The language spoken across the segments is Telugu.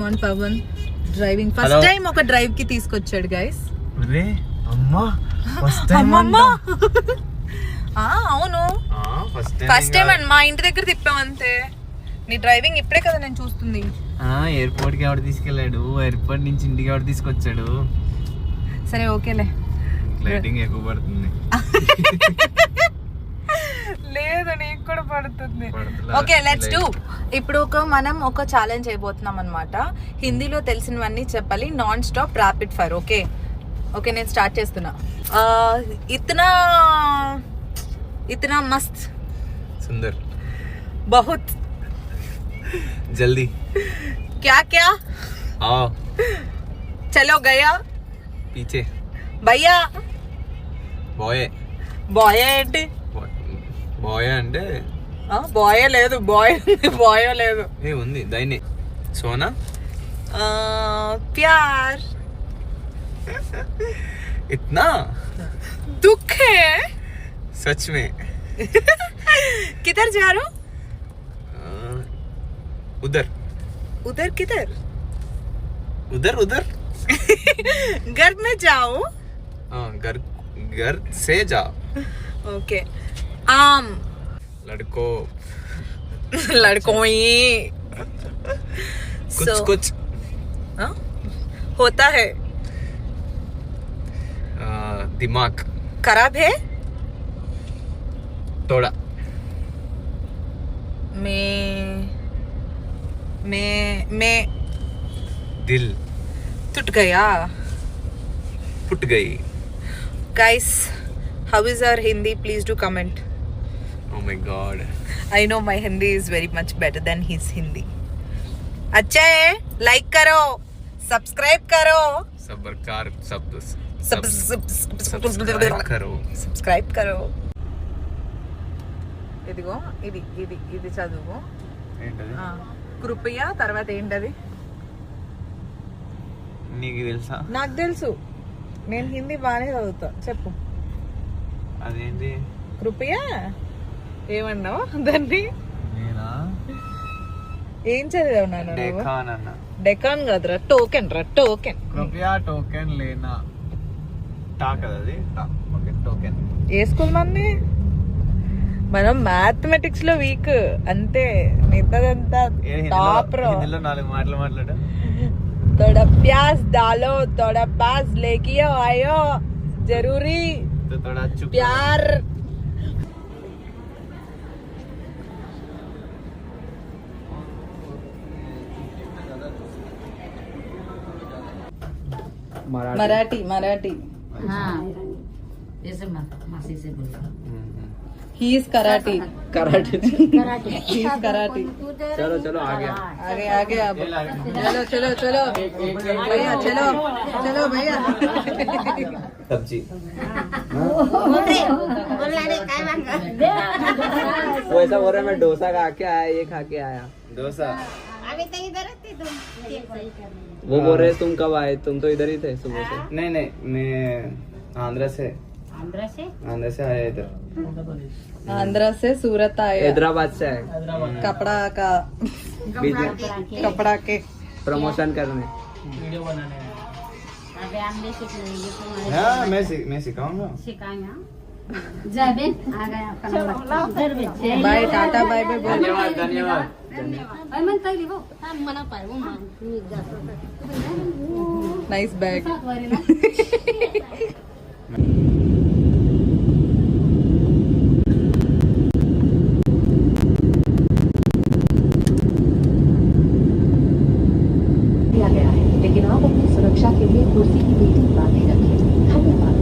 Simon Pawan driving first time ఒక డ్రైవ్ కి తీసుకొచ్చాడు గైస్. అరే అమ్మా ఫస్ట్ టైం అవును ఫస్ట్ టైం అండి. మా ఇంటి దగ్గర తిప్పామంతే. నీ డ్రైవింగ్ ఇప్పుడే కదా నేను చూస్తుంది. ఎయిర్పోర్ట్ కి ఎవరు తీసుకెళ్ళాడు, ఎయిర్పోర్ట్ నుంచి ఇంటికి ఎవరు తీసుకొచ్చాడు. సరే ఓకేలే. లైటింగ్ ఎక్కువ పడుతుంది. లేదు నీకు కూడా పడుతుంది. Okay let's do. ఇప్పుడు మనం ఒక ఛాలెంజ్ అయిపోతున్నాం అనమాట. హిందీలో తెలిసినవన్నీ చెప్పాలి, non stop rapid fire. Okay okay నేను స్టార్ట్ చేస్తున్నా. ఇతనా इतना मस्त सुंदर बहुत जल्दी क्या क्या आओ चलो गया पीछे भैया बॉय బాయ్ ఏంటి? బాయ్ అంటే బాయ్ లేదు, బాయ్ బాయ్ లేదు. ఉంది దాన్ని. సోనా ప్యార్ इतना दुख है सच में. किधर जा रहे हो? उधर उधर किधर? उधर उधर घर में जाओ. घर घर से जाओ. ओके आम लड़को लड़कों ही कुछ कुछ होता है. दिमाग खराब है. थोड़ा मैं दिल टूट गया. फुट गई. Guys, how is our Hindi? Please do comment. Oh my god. I know my Hindi is very much better than his Hindi. अच्छा है, like करो, subscribe करो. सब्सक्राइब करो. సబ్స్క్రైబ్ కరో. ఇదిగో ఇది ఇది ఇది చదువు. ఏంటది? కృపయా తర్వాత ఏంటది? నీకు తెలుసా? నాకు తెలుసు, నేను హిందీ బాగానే చదువుతా. చెప్పు. అదేంటి? కృపయా ఏమన్నావు దాన్ని? నేనా? ఏం చదివావు నాన్న? డెకాన్ అన్న. డెకాన్ కాదురా, టోకెన్ రా, టోకెన్. కృపయా టోకెన్ లేనా? టా కదా అది? టా. Okay token. ఏ స్కూల్ మంది? మనం మ్యాథమెటిక్స్ లో వీక్ అంతే, మిగతాదంతా టాప్. హిందీలో 4 మాటలు మాట్లాడు. थोड़ा प्याज डालो, थोड़ा पास लेके आयो, जरूरी तो थोड़ा चुप प्यार. मराठी मराठी. हाँ जैसे मासी से बोला. He is karate. Karate. He is karate. चलो चलो आगे आगे आगे अब चलो चलो चलो भैया, चलो चलो भैया. सब्जी बोल रहे काय मांगा. वो ऐसा बोल रहा है मैं डोसा खा के आया, ये खा के आया. डोसा अभी तो इधर थे तुम. वो बोल रहे तुम कब आए? तुम तो इधर ही थे सुबह से. नहीं नहीं मैं आंध्र से आया इधर. आंध्र से सूरत आए, हैदराबाद से आए. कपड़ा का कपड़ा के प्रमोशन करने. वीडियो बनाने. अबे हमने सीख लिए तुम्हारे. हाँ मैं सिखाऊंगा. सिखाएंगे. जाबेन आ गया इधर भी. बाय टाटा बाय बाय बोल. धन्यवाद धन्यवाद. भाई मन तरी वो हम मना पाए वो मान मी जातो. Nice bag. लेकिन आप अपनी सुरक्षा के लिए कुर्सी की बेटी बांधे रखें. धन्यवाद.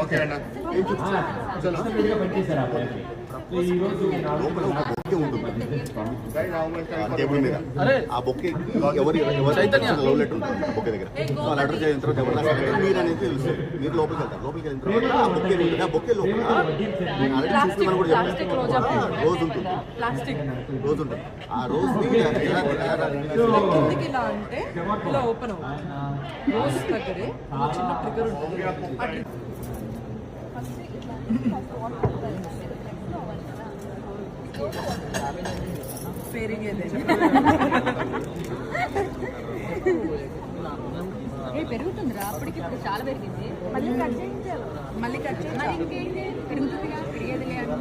ఓకే అన్న. చలో. లోపల ఒక బొక్కే ఉంటుంది టేబుల్ మీద. ఆ బొక్కే ఎవరి లవ్ లెటర్ ఉంటుంది బొక్కే దగ్గర. సో ఆ లెటర్ చేసిన తర్వాత ఎవరు రాస్తారు మీరు అనేది తెలుస్తుంది. మీరు లోపలికి వెళ్తారు. లోపలికి వెళ్ళిన తర్వాత ఆ బొక్కే ఉంటుంది. ఆ బొక్కే లోపల నేను ఆల్రెడీ చూస్తున్నాను కూడా చెప్తాను. రోజ్ ఉంటుంది. రోజ్ ఉంటుంది. ఆ రోజ్ కిందికి ఇలా అంటే ఇలా ఓపెన్ అవుతుంది. రోజ్ దగ్గరే ఒక చిన్న ట్రిగర్ ఉంటుంది. ఆ పెరిగేదే పెరుగుతుందిరా అప్పటికి ఇప్పుడు చాలా పెరిగింది. మళ్ళీ కట్ చేయించాలి. మళ్ళీ కట్ చేయాలి. పెరుగుతుందిగా పెరిగేదిలే అంటే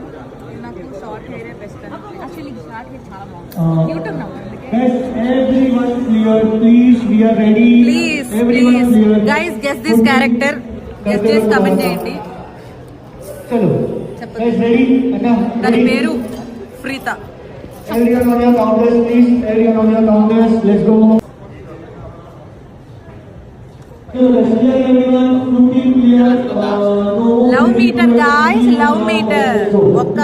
నాకు షార్ట్ హెయిరే బెస్ట్ అని. యాక్చువల్లీ షార్ట్ హెయిర్ చాలా బాగుంది. యూట్యూబ్ నా Everyone clear, please. We are ready. Please guys guess this character. Guess చేసి కమెంట్ చేయండి. Chalo. చెప్పండి. Guys, ready? Anna, దాని ready? పేరు ప్రీత. Everyone on your counters, please. Everyone on your counters. Let's go. Clear, everyone. Looking clear. No. Love meter guys, love meter. ఒక్క